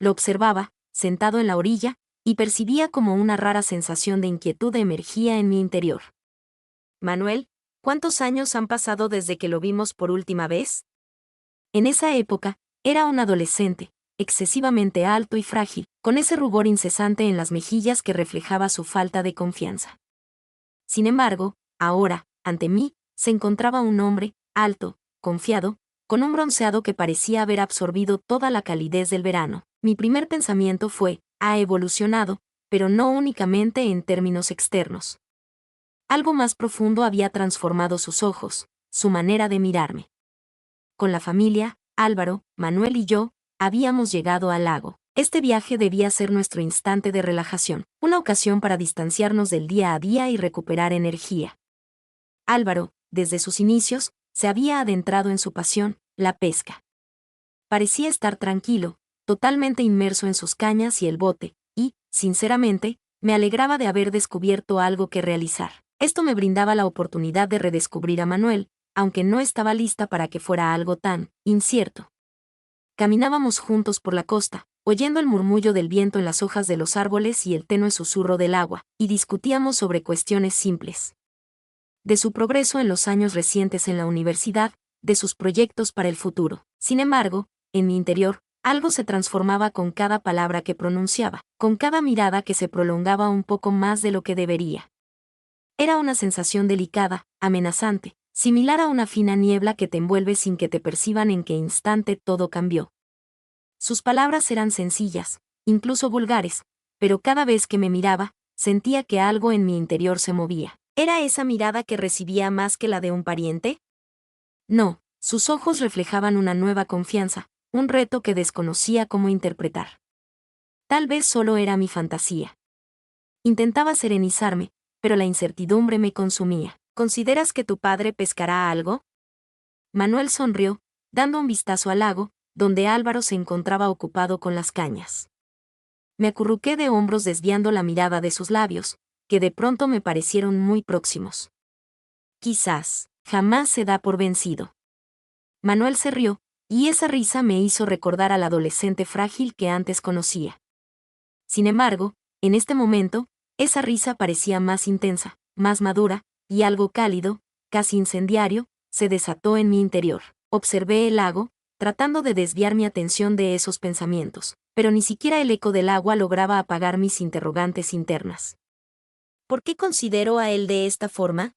Lo observaba, sentado en la orilla, y percibía como una rara sensación de inquietud emergía en mi interior. Manuel, ¿cuántos años han pasado desde que lo vimos por última vez? En esa época, era un adolescente, excesivamente alto y frágil, con ese rubor incesante en las mejillas que reflejaba su falta de confianza. Sin embargo, ahora, ante mí, se encontraba un hombre, alto, confiado, con un bronceado que parecía haber absorbido toda la calidez del verano. Mi primer pensamiento fue, ha evolucionado, pero no únicamente en términos externos. Algo más profundo había transformado sus ojos, su manera de mirarme. Con la familia, Álvaro, Manuel y yo, habíamos llegado al lago. Este viaje debía ser nuestro instante de relajación, una ocasión para distanciarnos del día a día y recuperar energía. Álvaro, desde sus inicios, se había adentrado en su pasión, la pesca. Parecía estar tranquilo, totalmente inmerso en sus cañas y el bote, y, sinceramente, me alegraba de haber descubierto algo que realizar. Esto me brindaba la oportunidad de redescubrir a Manuel, aunque no estaba lista para que fuera algo tan incierto. Caminábamos juntos por la costa, oyendo el murmullo del viento en las hojas de los árboles y el tenue susurro del agua, y discutíamos sobre cuestiones simples. De su progreso en los años recientes en la universidad, de sus proyectos para el futuro. Sin embargo, en mi interior, algo se transformaba con cada palabra que pronunciaba, con cada mirada que se prolongaba un poco más de lo que debería. Era una sensación delicada, amenazante, similar a una fina niebla que te envuelve sin que te perciban en qué instante todo cambió. Sus palabras eran sencillas, incluso vulgares, pero cada vez que me miraba, sentía que algo en mi interior se movía. ¿Era esa mirada que recibía más que la de un pariente? No, sus ojos reflejaban una nueva confianza, un reto que desconocía cómo interpretar. Tal vez solo era mi fantasía. Intentaba serenizarme, pero la incertidumbre me consumía. ¿Consideras que tu padre pescará algo? Manuel sonrió, dando un vistazo al lago, donde Álvaro se encontraba ocupado con las cañas. Me acurruqué de hombros desviando la mirada de sus labios, que de pronto me parecieron muy próximos. Quizás, jamás se da por vencido. Manuel se rió, y esa risa me hizo recordar al adolescente frágil que antes conocía. Sin embargo, en este momento, esa risa parecía más intensa, más madura, y algo cálido, casi incendiario, se desató en mi interior. Observé el lago, tratando de desviar mi atención de esos pensamientos, pero ni siquiera el eco del agua lograba apagar mis interrogantes internas. ¿Por qué considero a él de esta forma?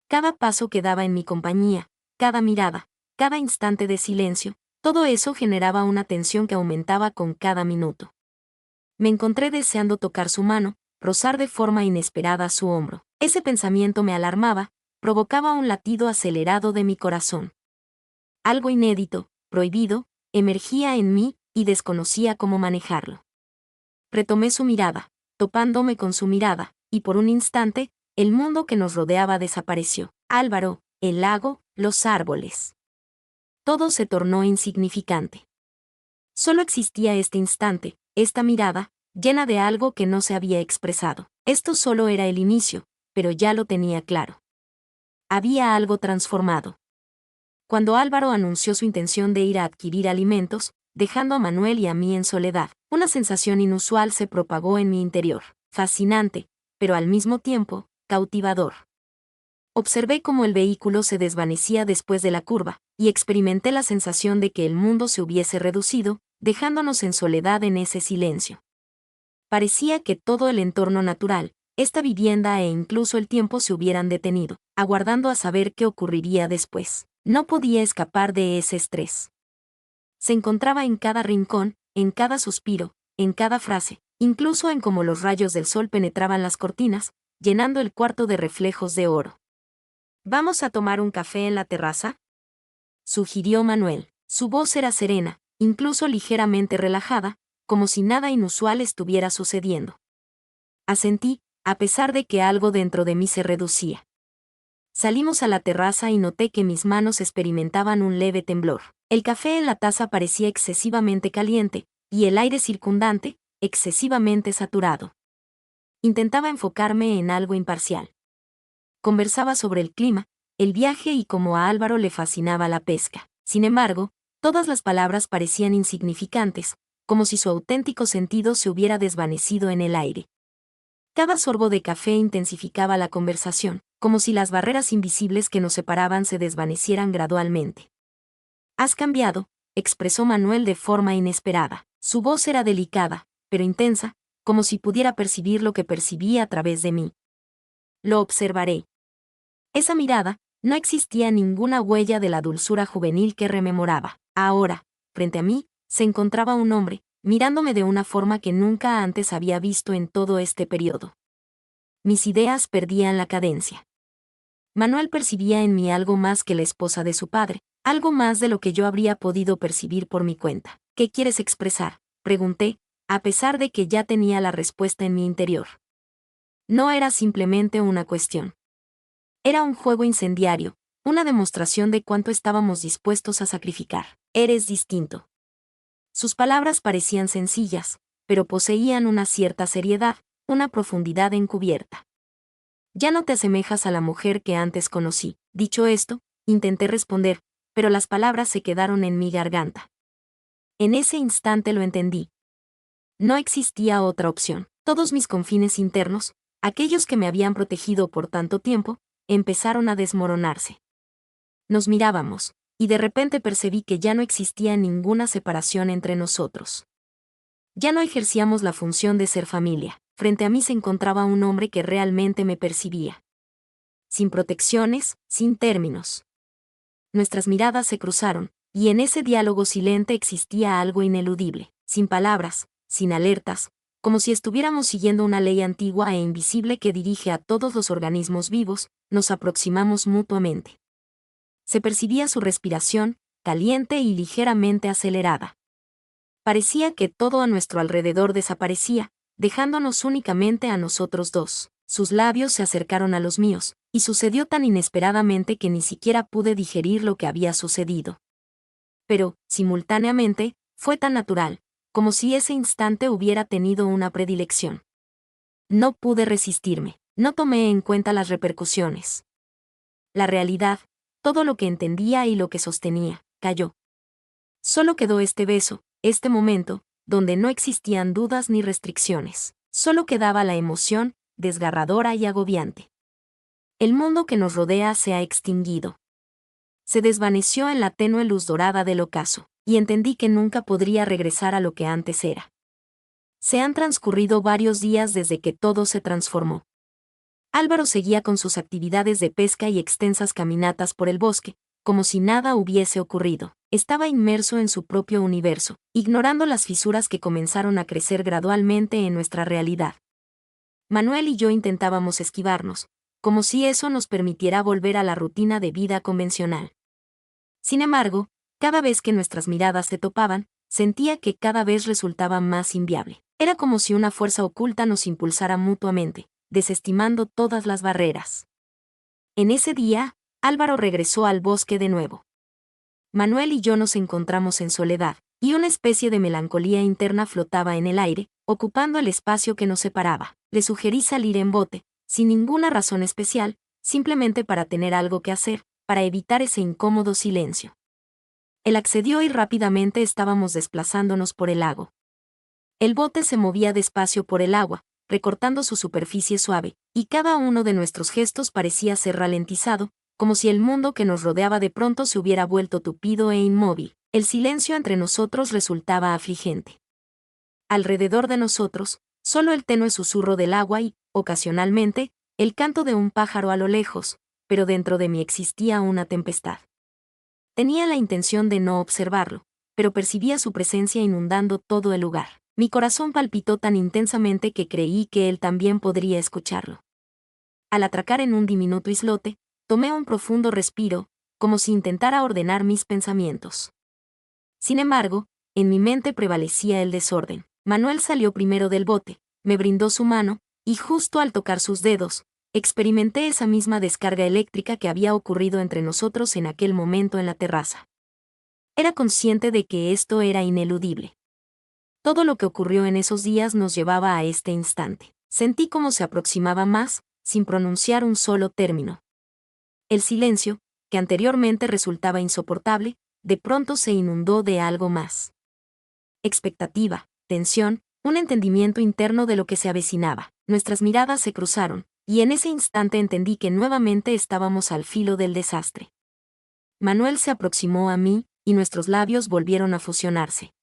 Cada paso que daba en mi compañía, cada mirada, cada instante de silencio, todo eso generaba una tensión que aumentaba con cada minuto. Me encontré deseando tocar su mano, rozar de forma inesperada su hombro. Ese pensamiento me alarmaba, provocaba un latido acelerado de mi corazón. Algo inédito, prohibido, emergía en mí y desconocía cómo manejarlo. Retomé su mirada, topándome con su mirada, y por un instante, el mundo que nos rodeaba desapareció. Álvaro, el lago, los árboles. Todo se tornó insignificante. Solo existía este instante, esta mirada, llena de algo que no se había expresado. Esto solo era el inicio, pero ya lo tenía claro. Había algo transformado. Cuando Álvaro anunció su intención de ir a adquirir alimentos, dejando a Manuel y a mí en soledad, una sensación inusual se propagó en mi interior, fascinante, pero al mismo tiempo, cautivador. Observé cómo el vehículo se desvanecía después de la curva, y experimenté la sensación de que el mundo se hubiese reducido, dejándonos en soledad en ese silencio. Parecía que todo el entorno natural, esta vivienda e incluso el tiempo se hubieran detenido, aguardando a saber qué ocurriría después. No podía escapar de ese estrés. Se encontraba en cada rincón, en cada suspiro, en cada frase, incluso en cómo los rayos del sol penetraban las cortinas, llenando el cuarto de reflejos de oro. ¿Vamos a tomar un café en la terraza?, sugirió Manuel. Su voz era serena, incluso ligeramente relajada, como si nada inusual estuviera sucediendo. Asentí, a pesar de que algo dentro de mí se reducía. Salimos a la terraza y noté que mis manos experimentaban un leve temblor. El café en la taza parecía excesivamente caliente, y el aire circundante, excesivamente saturado. Intentaba enfocarme en algo imparcial. Conversaba sobre el clima, el viaje y cómo a Álvaro le fascinaba la pesca. Sin embargo, todas las palabras parecían insignificantes, como si su auténtico sentido se hubiera desvanecido en el aire. Cada sorbo de café intensificaba la conversación, como si las barreras invisibles que nos separaban se desvanecieran gradualmente. «Has cambiado», expresó Manuel de forma inesperada. Su voz era delicada, pero intensa, como si pudiera percibir lo que percibía a través de mí. «Lo observaré». Esa mirada, no existía ninguna huella de la dulzura juvenil que rememoraba. Ahora, frente a mí, se encontraba un hombre, mirándome de una forma que nunca antes había visto en todo este periodo. Mis ideas perdían la cadencia. Manuel percibía en mí algo más que la esposa de su padre, algo más de lo que yo habría podido percibir por mi cuenta. «¿Qué quieres expresar?», pregunté, a pesar de que ya tenía la respuesta en mi interior. No era simplemente una cuestión. Era un juego incendiario, una demostración de cuánto estábamos dispuestos a sacrificar. «Eres distinto». Sus palabras parecían sencillas, pero poseían una cierta seriedad, una profundidad encubierta. «Ya no te asemejas a la mujer que antes conocí». Dicho esto, intenté responder, pero las palabras se quedaron en mi garganta. En ese instante lo entendí. No existía otra opción. Todos mis confines internos, aquellos que me habían protegido por tanto tiempo, empezaron a desmoronarse. Nos mirábamos, y de repente percibí que ya no existía ninguna separación entre nosotros. Ya no ejercíamos la función de ser familia. Frente a mí se encontraba un hombre que realmente me percibía. Sin protecciones, sin términos. Nuestras miradas se cruzaron, y en ese diálogo silente existía algo ineludible, sin palabras, sin alertas, como si estuviéramos siguiendo una ley antigua e invisible que dirige a todos los organismos vivos. Nos aproximamos mutuamente. Se percibía su respiración, caliente y ligeramente acelerada. Parecía que todo a nuestro alrededor desaparecía, dejándonos únicamente a nosotros dos. Sus labios se acercaron a los míos, y sucedió tan inesperadamente que ni siquiera pude digerir lo que había sucedido. Pero, simultáneamente, fue tan natural, como si ese instante hubiera tenido una predilección. No pude resistirme, no tomé en cuenta las repercusiones. La realidad, todo lo que entendía y lo que sostenía, cayó. Solo quedó este beso, este momento, donde no existían dudas ni restricciones. Solo quedaba la emoción, desgarradora y agobiante. El mundo que nos rodea se ha extinguido. Se desvaneció en la tenue luz dorada del ocaso, y entendí que nunca podría regresar a lo que antes era. Se han transcurrido varios días desde que todo se transformó. Álvaro seguía con sus actividades de pesca y extensas caminatas por el bosque, como si nada hubiese ocurrido. Estaba inmerso en su propio universo, ignorando las fisuras que comenzaron a crecer gradualmente en nuestra realidad. Manuel y yo intentábamos esquivarnos, como si eso nos permitiera volver a la rutina de vida convencional. Sin embargo, cada vez que nuestras miradas se topaban, sentía que cada vez resultaba más inviable. Era como si una fuerza oculta nos impulsara mutuamente, desestimando todas las barreras. En ese día, Álvaro regresó al bosque de nuevo. Manuel y yo nos encontramos en soledad, y una especie de melancolía interna flotaba en el aire, ocupando el espacio que nos separaba. Le sugerí salir en bote, sin ninguna razón especial, simplemente para tener algo que hacer, para evitar ese incómodo silencio. Él accedió y rápidamente estábamos desplazándonos por el lago. El bote se movía despacio por el agua, recortando su superficie suave, y cada uno de nuestros gestos parecía ser ralentizado, como si el mundo que nos rodeaba de pronto se hubiera vuelto tupido e inmóvil. El silencio entre nosotros resultaba afligente. Alrededor de nosotros, solo el tenue susurro del agua y, ocasionalmente, el canto de un pájaro a lo lejos, pero dentro de mí existía una tempestad. Tenía la intención de no observarlo, pero percibía su presencia inundando todo el lugar. Mi corazón palpitó tan intensamente que creí que él también podría escucharlo. Al atracar en un diminuto islote, tomé un profundo respiro, como si intentara ordenar mis pensamientos. Sin embargo, en mi mente prevalecía el desorden. Manuel salió primero del bote, me brindó su mano, y justo al tocar sus dedos, experimenté esa misma descarga eléctrica que había ocurrido entre nosotros en aquel momento en la terraza. Era consciente de que esto era ineludible. Todo lo que ocurrió en esos días nos llevaba a este instante. Sentí cómo se aproximaba más, sin pronunciar un solo término. El silencio, que anteriormente resultaba insoportable, de pronto se inundó de algo más. expectativa, tensión, un entendimiento interno de lo que se avecinaba. Nuestras miradas se cruzaron, y en ese instante entendí que nuevamente estábamos al filo del desastre. Manuel se aproximó a mí, y nuestros labios volvieron a fusionarse.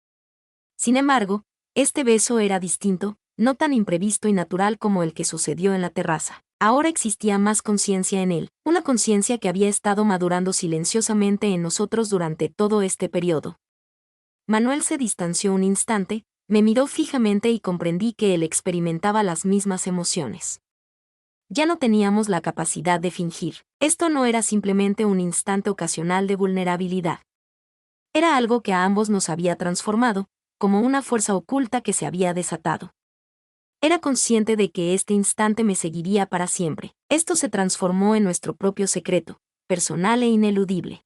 Sin embargo, este beso era distinto, no tan imprevisto y natural como el que sucedió en la terraza. Ahora existía más conciencia en él, una conciencia que había estado madurando silenciosamente en nosotros durante todo este periodo. Manuel se distanció un instante, me miró fijamente y comprendí que él experimentaba las mismas emociones. Ya no teníamos la capacidad de fingir. Esto no era simplemente un instante ocasional de vulnerabilidad. Era algo que a ambos nos había transformado, como una fuerza oculta que se había desatado. Era consciente de que este instante me seguiría para siempre. Esto se transformó en nuestro propio secreto, personal e ineludible.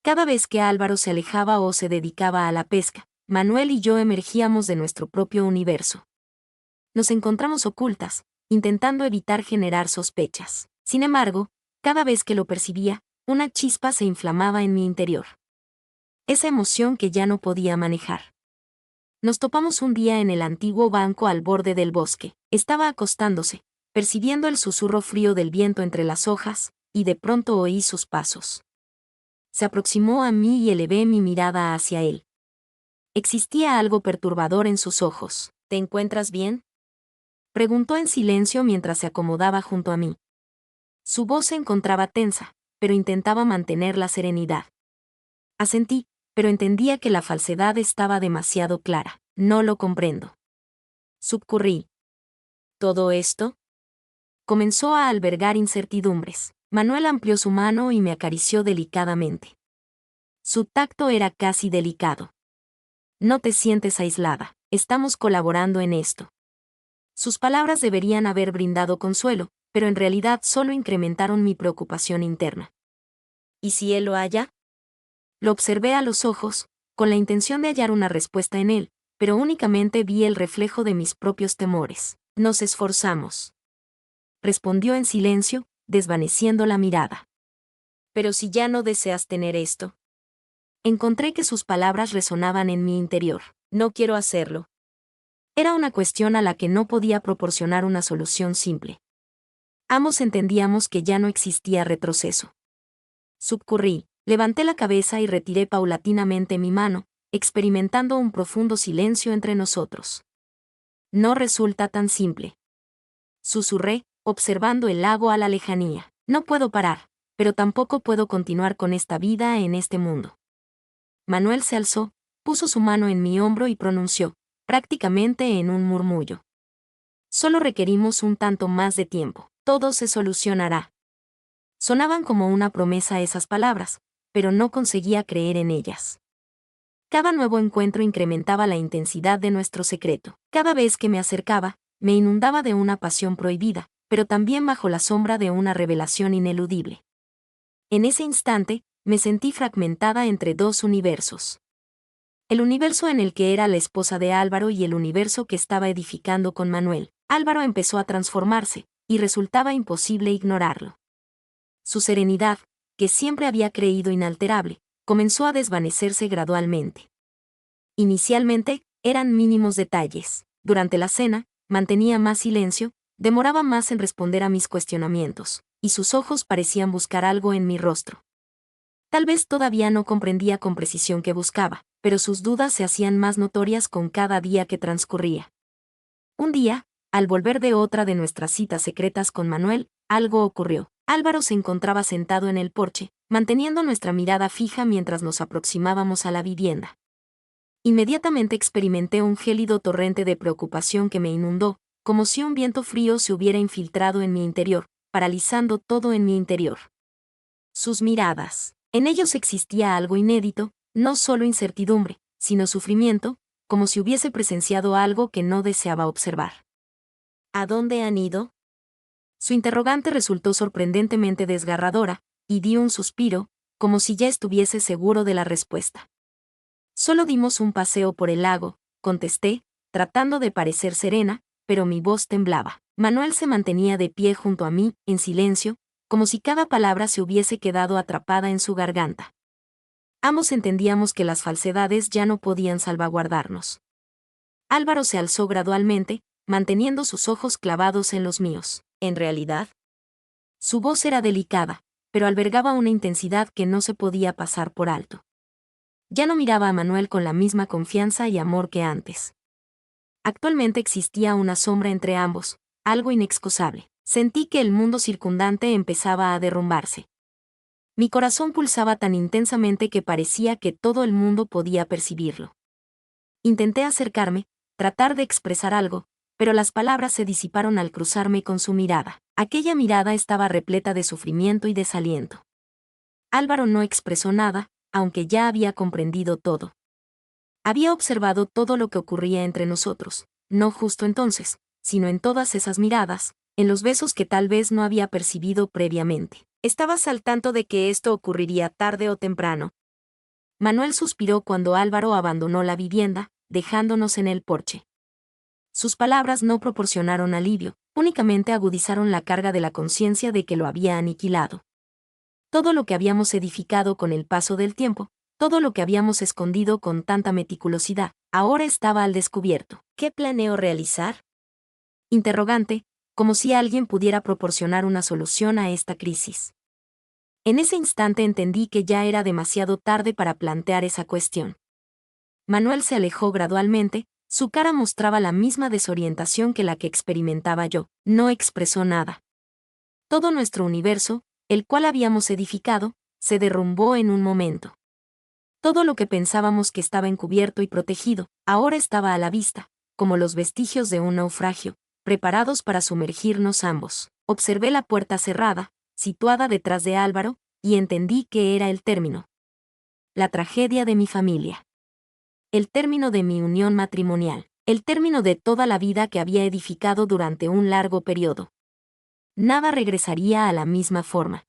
Cada vez que Álvaro se alejaba o se dedicaba a la pesca, Manuel y yo emergíamos de nuestro propio universo. Nos encontramos ocultas, intentando evitar generar sospechas. Sin embargo, cada vez que lo percibía, una chispa se inflamaba en mi interior. Esa emoción que ya no podía manejar. Nos topamos un día en el antiguo banco al borde del bosque. Estaba acostándose, percibiendo el susurro frío del viento entre las hojas, y de pronto oí sus pasos. Se aproximó a mí y elevé mi mirada hacia él. Existía algo perturbador en sus ojos. ¿Te encuentras bien?, preguntó en silencio mientras se acomodaba junto a mí. Su voz se encontraba tensa, pero intentaba mantener la serenidad. Asentí, pero entendía que la falsedad estaba demasiado clara. No lo comprendo. Subcurrí. ¿Todo esto? Comenzó a albergar incertidumbres. Manuel amplió su mano y me acarició delicadamente. Su tacto era casi delicado. No te sientes aislada, estamos colaborando en esto. Sus palabras deberían haber brindado consuelo, pero en realidad solo incrementaron mi preocupación interna. ¿Y si él lo halla? Lo observé a los ojos, con la intención de hallar una respuesta en él, pero únicamente vi el reflejo de mis propios temores. Nos esforzamos. Respondió en silencio, desvaneciendo la mirada. Pero si ya no deseas tener esto. Encontré que sus palabras resonaban en mi interior. No quiero hacerlo. Era una cuestión a la que no podía proporcionar una solución simple. Ambos entendíamos que ya no existía retroceso. Subcurrí, levanté la cabeza y retiré paulatinamente mi mano, experimentando un profundo silencio entre nosotros. No resulta tan simple. Susurré, observando el lago a la lejanía. No puedo parar, pero tampoco puedo continuar con esta vida en este mundo. Manuel se alzó, puso su mano en mi hombro y pronunció, prácticamente en un murmullo. Solo requerimos un tanto más de tiempo. Todo se solucionará. Sonaban como una promesa esas palabras, pero no conseguía creer en ellas. Cada nuevo encuentro incrementaba la intensidad de nuestro secreto. Cada vez que me acercaba, me inundaba de una pasión prohibida, pero también bajo la sombra de una revelación ineludible. En ese instante, me sentí fragmentada entre dos universos. El universo en el que era la esposa de Álvaro y el universo que estaba edificando con Manuel. Álvaro empezó a transformarse, y resultaba imposible ignorarlo. Su serenidad, que siempre había creído inalterable, comenzó a desvanecerse gradualmente. Inicialmente, eran mínimos detalles. Durante la cena, mantenía más silencio, demoraba más en responder a mis cuestionamientos, y sus ojos parecían buscar algo en mi rostro. Tal vez todavía no comprendía con precisión qué buscaba, pero sus dudas se hacían más notorias con cada día que transcurría. Un día, al volver de otra de nuestras citas secretas con Manuel, algo ocurrió. Álvaro se encontraba sentado en el porche, manteniendo nuestra mirada fija mientras nos aproximábamos a la vivienda. Inmediatamente experimenté un gélido torrente de preocupación que me inundó, como si un viento frío se hubiera infiltrado en mi interior, paralizando todo en mi interior. Sus miradas. En ellos existía algo inédito, no solo incertidumbre, sino sufrimiento, como si hubiese presenciado algo que no deseaba observar. ¿A dónde han ido? Su interrogante resultó sorprendentemente desgarradora, y di un suspiro, como si ya estuviese seguro de la respuesta. Solo dimos un paseo por el lago, contesté, tratando de parecer serena, pero mi voz temblaba. Manuel se mantenía de pie junto a mí, en silencio, como si cada palabra se hubiese quedado atrapada en su garganta. Ambos entendíamos que las falsedades ya no podían salvaguardarnos. Álvaro se alzó gradualmente, manteniendo sus ojos clavados en los míos. En realidad, su voz era delicada, pero albergaba una intensidad que no se podía pasar por alto. Ya no miraba a Manuel con la misma confianza y amor que antes. Actualmente existía una sombra entre ambos, algo inexcusable. Sentí que el mundo circundante empezaba a derrumbarse. Mi corazón pulsaba tan intensamente que parecía que todo el mundo podía percibirlo. Intenté acercarme, tratar de expresar algo, pero las palabras se disiparon al cruzarme con su mirada. Aquella mirada estaba repleta de sufrimiento y desaliento. Álvaro no expresó nada, aunque ya había comprendido todo. Había observado todo lo que ocurría entre nosotros, no justo entonces, sino en todas esas miradas, en los besos que tal vez no había percibido previamente. Estabas al tanto de que esto ocurriría tarde o temprano. Manuel suspiró cuando Álvaro abandonó la vivienda, dejándonos en el porche. Sus palabras no proporcionaron alivio, únicamente agudizaron la carga de la conciencia de que lo había aniquilado. Todo lo que habíamos edificado con el paso del tiempo, todo lo que habíamos escondido con tanta meticulosidad, ahora estaba al descubierto. ¿Qué planeo realizar? Interrogante, como si alguien pudiera proporcionar una solución a esta crisis. En ese instante entendí que ya era demasiado tarde para plantear esa cuestión. Manuel se alejó gradualmente, su cara mostraba la misma desorientación que la que experimentaba yo, no expresó nada. Todo nuestro universo, el cual habíamos edificado, se derrumbó en un momento. Todo lo que pensábamos que estaba encubierto y protegido, ahora estaba a la vista, como los vestigios de un naufragio, preparados para sumergirnos ambos. Observé la puerta cerrada, situada detrás de Álvaro, y entendí que era el término. La tragedia de mi familia. El término de mi unión matrimonial. El término de toda la vida que había edificado durante un largo periodo. Nada regresaría a la misma forma.